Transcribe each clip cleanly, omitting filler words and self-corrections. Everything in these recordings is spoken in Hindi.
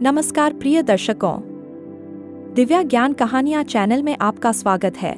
नमस्कार प्रिय दर्शकों, दिव्या ज्ञान कहानियाँ चैनल में आपका स्वागत है।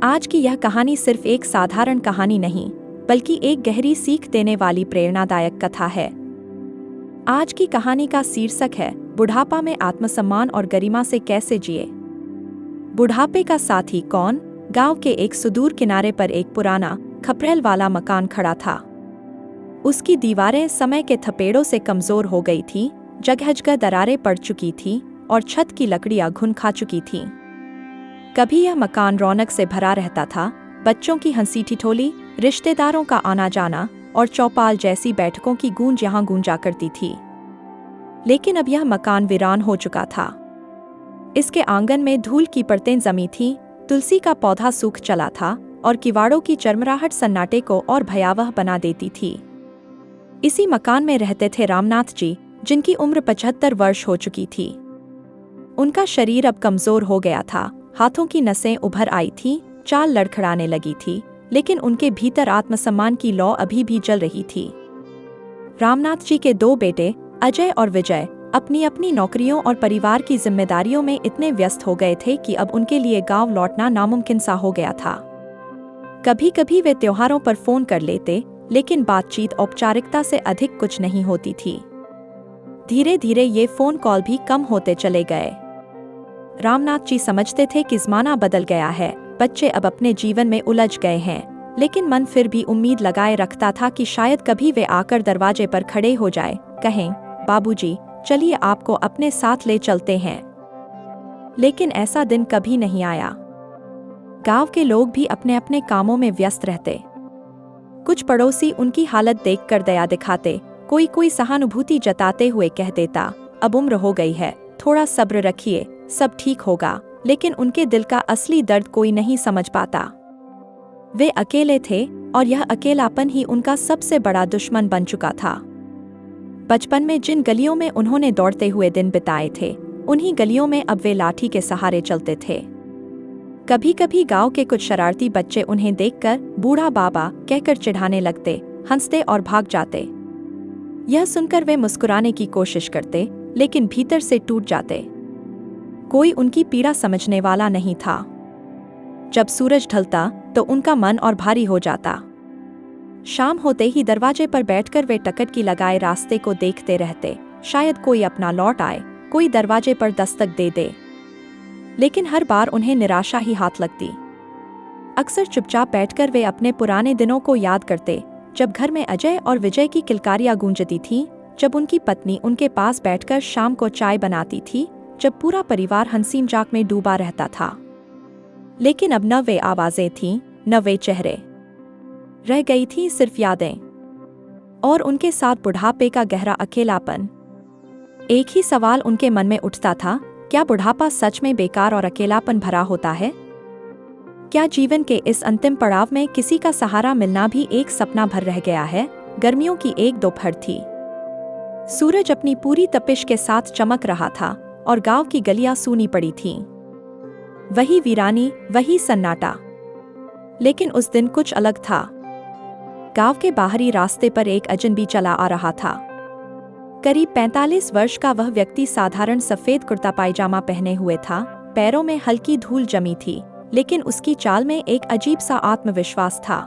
आज की यह कहानी सिर्फ एक साधारण कहानी नहीं, बल्कि एक गहरी सीख देने वाली प्रेरणादायक कथा है। आज की कहानी का शीर्षक है बुढ़ापा में आत्मसम्मान और गरिमा से कैसे जिए। बुढ़ापे का साथी कौन? गांव के एक सुदूर किनारे पर एक पुराना खपरेल वाला मकान खड़ा था। उसकी दीवारें समय के थपेड़ों से कमजोर हो गई थी, जगह-जगह दरारें पड़ चुकी थी और छत की लकड़ियां घुन खा चुकी थीं। कभी यह मकान रौनक से भरा रहता था, बच्चों की हंसी ठिठोली, रिश्तेदारों का आना जाना और चौपाल जैसी बैठकों की गूंज यहाँ गूंजा करती थी। लेकिन अब यह मकान वीरान हो चुका था। इसके आंगन में धूल की परतें जमी थीं, तुलसी का पौधा सूख चला था और किवाड़ों की चरमराहट सन्नाटे को और भयावह बना देती थी। इसी मकान में रहते थे रामनाथ जी, जिनकी उम्र 75 वर्ष हो चुकी थी। उनका शरीर अब कमजोर हो गया था, हाथों की नसें उभर आई थीं, चाल लड़खड़ाने लगी थी, लेकिन उनके भीतर आत्मसम्मान की लौ अभी भी जल रही थी। रामनाथ जी के दो बेटे अजय और विजय अपनी अपनी नौकरियों और परिवार की जिम्मेदारियों में इतने व्यस्त हो गए थे कि अब उनके लिए गांव लौटना नामुमकिन सा हो गया था। कभी कभी वे त्योहारों पर फोन कर लेते, लेकिन बातचीत औपचारिकता से अधिक कुछ नहीं होती थी। धीरे धीरे ये फोन कॉल भी कम होते चले गए। रामनाथ जी समझते थे कि ज़माना बदल गया है, बच्चे अब अपने जीवन में उलझ गए हैं, लेकिन मन फिर भी उम्मीद लगाए रखता था कि शायद कभी वे आकर दरवाजे पर खड़े हो जाए, कहें, बाबूजी, चलिए आपको अपने साथ ले चलते हैं। लेकिन ऐसा दिन कभी नहीं आया। गांव के लोग भी अपने अपने कामों में व्यस्त रहते। कुछ पड़ोसी उनकी हालत देखकर दया दिखाते, कोई सहानुभूति जताते हुए कह देता, अब उम्र हो गई है, थोड़ा सब्र रखिए, सब ठीक होगा। लेकिन उनके दिल का असली दर्द कोई नहीं समझ पाता। वे अकेले थे और यह अकेलापन ही उनका सबसे बड़ा दुश्मन बन चुका था। बचपन में जिन गलियों में उन्होंने दौड़ते हुए दिन बिताए थे, उन्हीं गलियों में अब वे लाठी के सहारे चलते थे। कभी कभी गांव के कुछ शरारती बच्चे उन्हें देखकर बूढ़ा बाबा कहकर चिढ़ाने लगते, हंसते और भाग जाते। यह सुनकर वे मुस्कुराने की कोशिश करते, लेकिन भीतर से टूट जाते। कोई उनकी पीड़ा समझने वाला नहीं था। जब सूरज ढलता तो उनका मन और भारी हो जाता। शाम होते ही दरवाजे पर बैठकर वे टकट की लगाए रास्ते को देखते रहते, शायद कोई अपना लौट आए, कोई दरवाजे पर दस्तक दे दे। लेकिन हर बार उन्हें निराशा ही हाथ लगती। अक्सर चुपचाप बैठकर वे अपने पुराने दिनों को याद करते, जब घर में अजय और विजय की किलकारियां गूंजती थीं, जब उनकी पत्नी उनके पास बैठकर शाम को चाय बनाती थी, जब पूरा परिवार हंसी मजाक में डूबा रहता था। लेकिन अब न वे आवाजें थीं, न वे चेहरे। रह गई थीं सिर्फ यादें, और उनके साथ बुढ़ापे का गहरा अकेलापन। एक ही सवाल उनके मन में उठता था, क्या बुढ़ापा सच में बेकार और अकेलापन भरा होता है? क्या जीवन के इस अंतिम पड़ाव में किसी का सहारा मिलना भी एक सपना भर रह गया है? गर्मियों की एक दोपहर थी। सूरज अपनी पूरी तपिश के साथ चमक रहा था और गांव की गलियां सूनी पड़ी थीं। वही वीरानी, वही सन्नाटा। लेकिन उस दिन कुछ अलग था। गांव के बाहरी रास्ते पर एक अजनबी चला आ रहा था। करीब 45 वर्ष का वह व्यक्ति साधारण सफेद कुर्ता पायजामा पहने हुए था, पैरों में हल्की धूल जमी थी, लेकिन उसकी चाल में एक अजीब सा आत्मविश्वास था।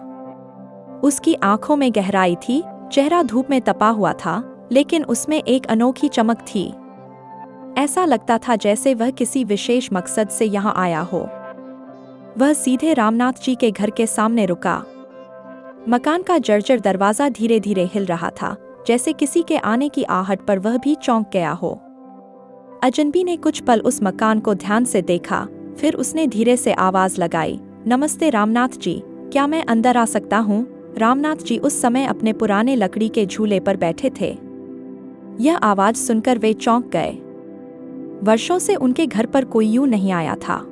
उसकी आंखों में गहराई थी, चेहरा धूप में तपा हुआ था, लेकिन उसमें एक अनोखी चमक थी। ऐसा लगता था जैसे वह किसी विशेष मकसद से यहाँ आया हो। वह सीधे रामनाथ जी के घर के सामने रुका। मकान का जर्जर दरवाजा धीरे धीरे हिल रहा था, जैसे किसी के आने की आहट पर वह भी चौंक गया हो। अजनबी ने कुछ पल उस मकान को ध्यान से देखा, फिर उसने धीरे से आवाज लगाई, नमस्ते रामनाथ जी, क्या मैं अंदर आ सकता हूँ? रामनाथ जी उस समय अपने पुराने लकड़ी के झूले पर बैठे थे। यह आवाज सुनकर वे चौंक गए। वर्षों से उनके घर पर कोई यूं नहीं आया था।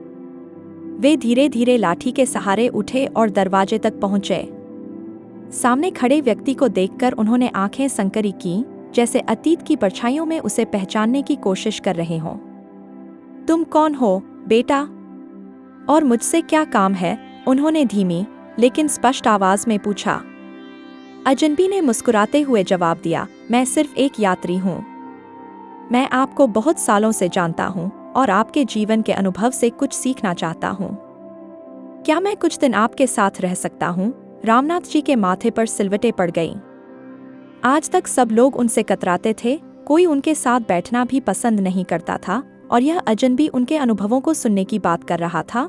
वे धीरे धीरे लाठी के सहारे उठे और दरवाजे तक पहुंचे। सामने खड़े व्यक्ति को देखकर उन्होंने आंखें संकरी की, जैसे अतीत की परछाइयों में उसे पहचानने की कोशिश कर रहे हों। तुम कौन हो, बेटा? और मुझसे क्या काम है? उन्होंने धीमी लेकिन स्पष्ट आवाज में पूछा। अजनबी ने मुस्कुराते हुए जवाब दिया, मैं सिर्फ एक यात्री हूँ। मैं आपको बहुत सालों से जानता हूँ और आपके जीवन के अनुभव से कुछ सीखना चाहता हूँ। क्या मैं कुछ दिन आपके साथ रह सकता हूँ? रामनाथ जी के माथे पर सिलवटें पड़ गईं। आज तक सब लोग उनसे कतराते थे, कोई उनके साथ बैठना भी पसंद नहीं करता था और यह अजनबी उनके अनुभवों को सुनने की बात कर रहा था।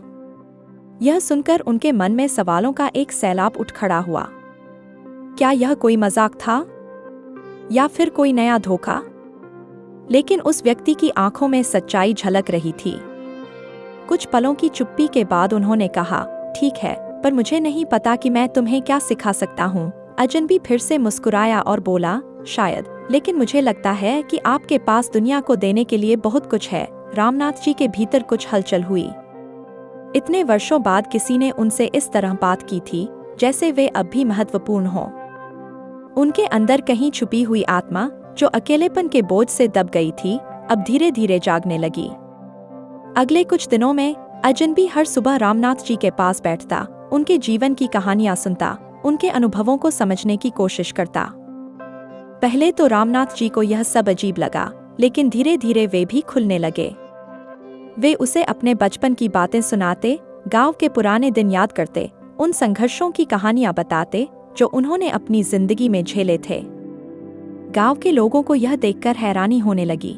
यह सुनकर उनके मन में सवालों का एक सैलाब उठ खड़ा हुआ। क्या यह कोई मजाक था या फिर कोई नया धोखा? लेकिन उस व्यक्ति की आंखों में सच्चाई झलक रही थी। कुछ पलों की चुप्पी के बाद उन्होंने कहा, ठीक है, पर मुझे नहीं पता कि मैं तुम्हें क्या सिखा सकता हूँ। अजनबी फिर से मुस्कुराया और बोला, शायद, लेकिन मुझे लगता है कि आपके पास दुनिया को देने के लिए बहुत कुछ है। रामनाथ जी के भीतर कुछ हलचल हुई। इतने वर्षों बाद किसी ने उनसे इस तरह बात की थी जैसे वे अब भी महत्वपूर्ण हों। उनके अंदर कहीं छुपी हुई आत्मा, जो अकेलेपन के बोझ से दब गई थी, अब धीरे धीरे जागने लगी। अगले कुछ दिनों में अजनबी हर सुबह रामनाथ जी के पास बैठता, उनके जीवन की कहानियां सुनता, उनके अनुभवों को समझने की कोशिश करता। पहले तो रामनाथ जी को यह सब अजीब लगा, लेकिन धीरे धीरे वे भी खुलने लगे। वे उसे अपने बचपन की बातें सुनाते, गांव के पुराने दिन याद करते, उन संघर्षों की कहानियां बताते जो उन्होंने अपनी जिंदगी में झेले थे। गांव के लोगों को यह देखकर हैरानी होने लगी।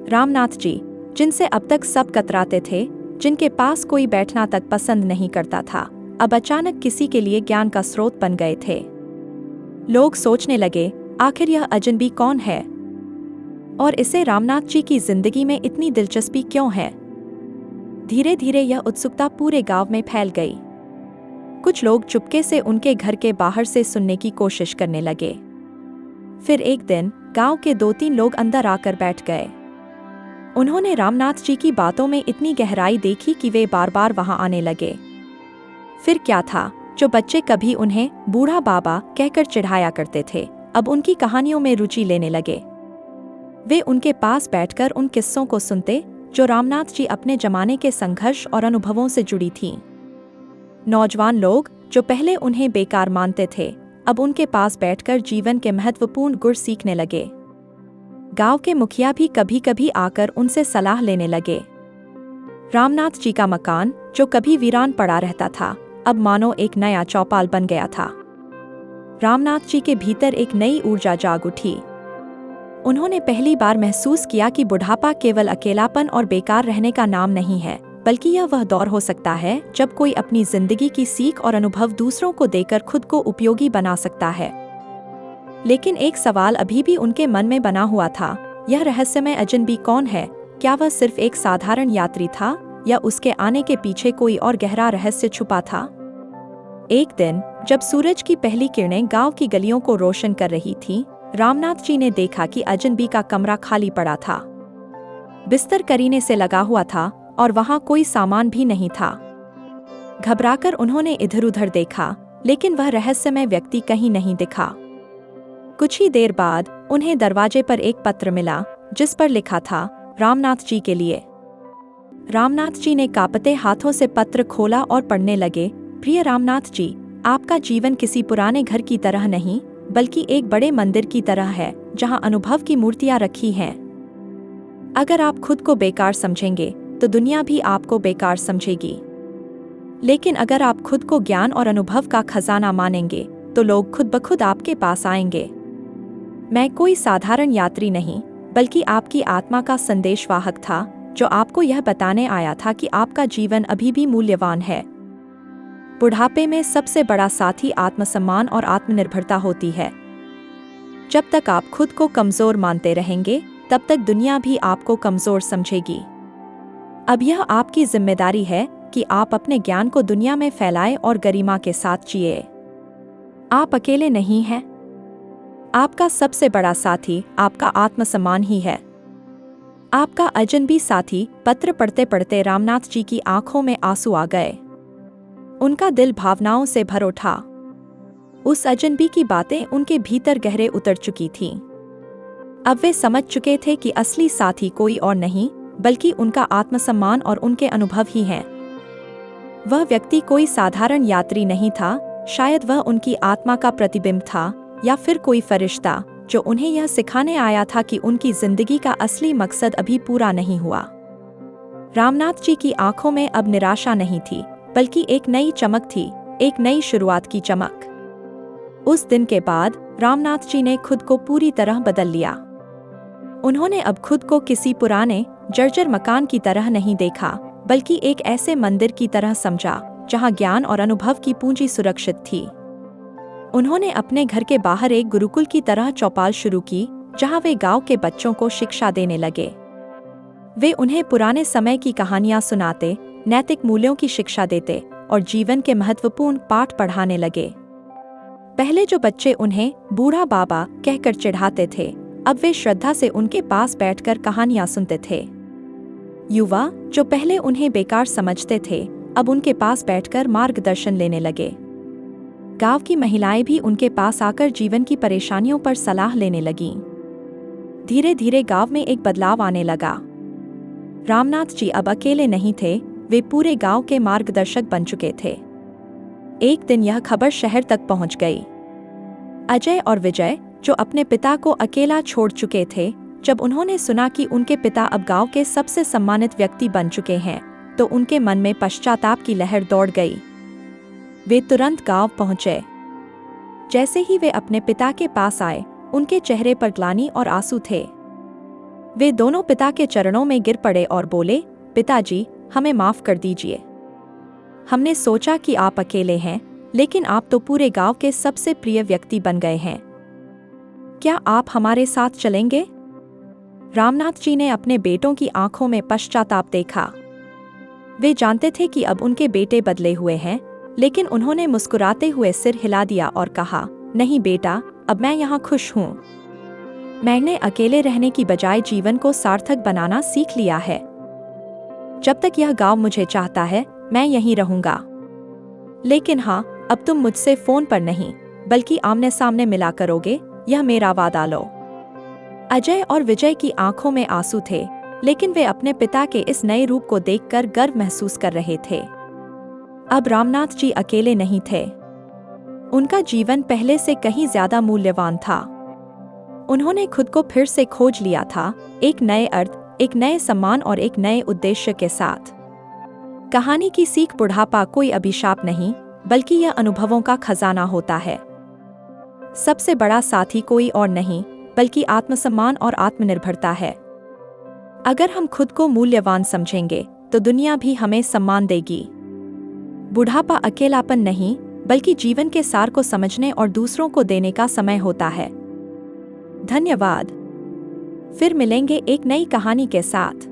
रामनाथ जी, जिनसे अब तक सब कतराते थे, जिनके पास कोई बैठना तक पसंद नहीं करता था, अब अचानक किसी के लिए ज्ञान का स्रोत बन गए थे। लोग सोचने लगे, आखिर यह अजनबी कौन है और इसे रामनाथ जी की जिंदगी में इतनी दिलचस्पी क्यों है? धीरे धीरे यह उत्सुकता पूरे गांव में फैल गई। कुछ लोग चुपके से उनके घर के बाहर से सुनने की कोशिश करने लगे। फिर एक दिन गांव के 2-3 लोग अंदर आकर बैठ गए। उन्होंने रामनाथ जी की बातों में इतनी गहराई देखी कि वे बार बार वहां आने लगे। फिर क्या था, जो बच्चे कभी उन्हें बूढ़ा बाबा कहकर चिढ़ाया करते थे, अब उनकी कहानियों में रुचि लेने लगे। वे उनके पास बैठकर उन किस्सों को सुनते जो रामनाथ जी अपने जमाने के संघर्ष और अनुभवों से जुड़ी थीं। नौजवान लोग जो पहले उन्हें बेकार मानते थे, अब उनके पास बैठकर जीवन के महत्वपूर्ण गुण सीखने लगे। गांव के मुखिया भी कभी कभी आकर उनसे सलाह लेने लगे। रामनाथ जी का मकान, जो कभी वीरान पड़ा रहता था, अब मानो एक नया चौपाल बन गया था। रामनाथ जी के भीतर एक नई ऊर्जा जाग उठी। उन्होंने पहली बार महसूस किया कि बुढ़ापा केवल अकेलापन और बेकार रहने का नाम नहीं है, बल्कि यह वह दौर हो सकता है जब कोई अपनी जिंदगी की सीख और अनुभव दूसरों को देकर खुद को उपयोगी बना सकता है। लेकिन एक सवाल अभी भी उनके मन में बना हुआ था, यह रहस्यमय अजनबी कौन है? क्या वह सिर्फ एक साधारण यात्री था या उसके आने के पीछे कोई और गहरा रहस्य छुपा था? एक दिन जब सूरज की पहली किरणें गांव की गलियों को रोशन कर रही थीं, रामनाथ जी ने देखा कि अजनबी का कमरा खाली पड़ा था। बिस्तर करीने से लगा हुआ था और वहां कोई सामान भी नहीं था। घबराकर उन्होंने इधर-उधर देखा, लेकिन वह रहस्यमय व्यक्ति कहीं नहीं दिखा। कुछ ही देर बाद उन्हें दरवाजे पर एक पत्र मिला, जिस पर लिखा था, रामनाथ जी के लिए। रामनाथ जी ने कांपते हाथों से पत्र खोला और पढ़ने लगे। प्रिय रामनाथ जी, आपका जीवन किसी पुराने घर की तरह नहीं, बल्कि एक बड़े मंदिर की तरह है, जहां अनुभव की मूर्तियां रखी हैं। अगर आप खुद को बेकार समझेंगे, तो दुनिया भी आपको बेकार समझेगी। लेकिन अगर आप खुद को ज्ञान और अनुभव का खजाना मानेंगे, तो लोग खुद ब खुद आपके पास आएंगे। मैं कोई साधारण यात्री नहीं, बल्कि आपकी आत्मा का संदेशवाहक था, जो आपको यह बताने आया था कि आपका जीवन अभी भी मूल्यवान है। बुढ़ापे में सबसे बड़ा साथी आत्मसम्मान और आत्मनिर्भरता होती है। जब तक आप खुद को कमजोर मानते रहेंगे, तब तक दुनिया भी आपको कमजोर समझेगी। अब यह आपकी जिम्मेदारी है कि आप अपने ज्ञान को दुनिया में फैलाएं और गरिमा के साथ जिए। आप अकेले नहीं हैं। आपका सबसे बड़ा साथी आपका आत्मसम्मान ही है। आपका अजनबी साथी। पत्र पढ़ते पढ़ते रामनाथ जी की आंखों में आंसू आ गए। उनका दिल भावनाओं से भर उठा। उस अजनबी की बातें उनके भीतर गहरे उतर चुकी थीं। अब वे समझ चुके थे कि असली साथी कोई और नहीं, बल्कि उनका आत्मसम्मान और उनके अनुभव ही हैं। वह व्यक्ति कोई साधारण यात्री नहीं था, शायद वह उनकी आत्मा का प्रतिबिंब था, या फिर कोई फरिश्ता जो उन्हें यह सिखाने आया था कि उनकी जिंदगी का असली मकसद अभी पूरा नहीं हुआ। रामनाथ जी की आंखों में अब निराशा नहीं थी, बल्कि एक नई चमक थी, एक नई शुरुआत की चमक। उस दिन के बाद रामनाथ जी ने खुद को पूरी तरह बदल लिया। उन्होंने अब खुद को किसी पुराने जर्जर मकान की तरह नहीं देखा, बल्कि एक ऐसे मंदिर की तरह समझा जहां ज्ञान और अनुभव की पूंजी सुरक्षित थी। उन्होंने अपने घर के बाहर एक गुरुकुल की तरह चौपाल शुरू की, जहां वे गांव के बच्चों को शिक्षा देने लगे। वे उन्हें पुराने समय की कहानियां सुनाते, नैतिक मूल्यों की शिक्षा देते और जीवन के महत्वपूर्ण पाठ पढ़ाने लगे। पहले जो बच्चे उन्हें बूढ़ा बाबा कहकर चिढ़ाते थे, अब वे श्रद्धा से उनके पास बैठकर कहानियां सुनते थे। युवा जो पहले उन्हें बेकार समझते थे, अब उनके पास बैठकर मार्गदर्शन लेने लगे। गांव की महिलाएं भी उनके पास आकर जीवन की परेशानियों पर सलाह लेने लगीं। धीरे धीरे गांव में एक बदलाव आने लगा। रामनाथ जी अब अकेले नहीं थे, वे पूरे गांव के मार्गदर्शक बन चुके थे। एक दिन यह खबर शहर तक पहुंच गई। अजय और विजय, जो अपने पिता को अकेला छोड़ चुके थे, जब उन्होंने सुना कि उनके पिता अब गांव के सबसे सम्मानित व्यक्ति बन चुके हैं, तो उनके मन में पश्चाताप की लहर दौड़ गई। वे तुरंत गांव पहुंचे। जैसे ही वे अपने पिता के पास आए, उनके चेहरे पर ग्लानि और आंसू थे। वे दोनों पिता के चरणों में गिर पड़े और बोले, पिताजी, हमें माफ कर दीजिए। हमने सोचा कि आप अकेले हैं, लेकिन आप तो पूरे गांव के सबसे प्रिय व्यक्ति बन गए हैं। क्या आप हमारे साथ चलेंगे? रामनाथ जी ने अपने बेटों की आंखों में पश्चाताप देखा। वे जानते थे कि अब उनके बेटे बदले हुए हैं, लेकिन उन्होंने मुस्कुराते हुए सिर हिला दिया और कहा, नहीं बेटा, अब मैं यहाँ खुश हूँ। मैंने अकेले रहने की बजाय जीवन को सार्थक बनाना सीख लिया है। जब तक यह गांव मुझे चाहता है, मैं यहीं रहूंगा। लेकिन हाँ, अब तुम मुझसे फोन पर नहीं, बल्कि आमने सामने मिला करोगे, यह मेरा वादा लो। अजय और विजय की आंखों में आंसू थे, लेकिन वे अपने पिता के इस नए रूप को देखकर गर्व महसूस कर रहे थे। अब रामनाथ जी अकेले नहीं थे। उनका जीवन पहले से कहीं ज्यादा मूल्यवान था। उन्होंने खुद को फिर से खोज लिया था, एक नए अर्थ, एक नए सम्मान और एक नए उद्देश्य के साथ। कहानी की सीख, बुढ़ापा कोई अभिशाप नहीं, बल्कि यह अनुभवों का खजाना होता है। सबसे बड़ा साथी कोई और नहीं, बल्कि आत्मसम्मान और आत्मनिर्भरता है। अगर हम खुद को मूल्यवान समझेंगे, तो दुनिया भी हमें सम्मान देगी। बुढ़ापा अकेलापन नहीं, बल्कि जीवन के सार को समझने और दूसरों को देने का समय होता है। धन्यवाद। फिर मिलेंगे एक नई कहानी के साथ।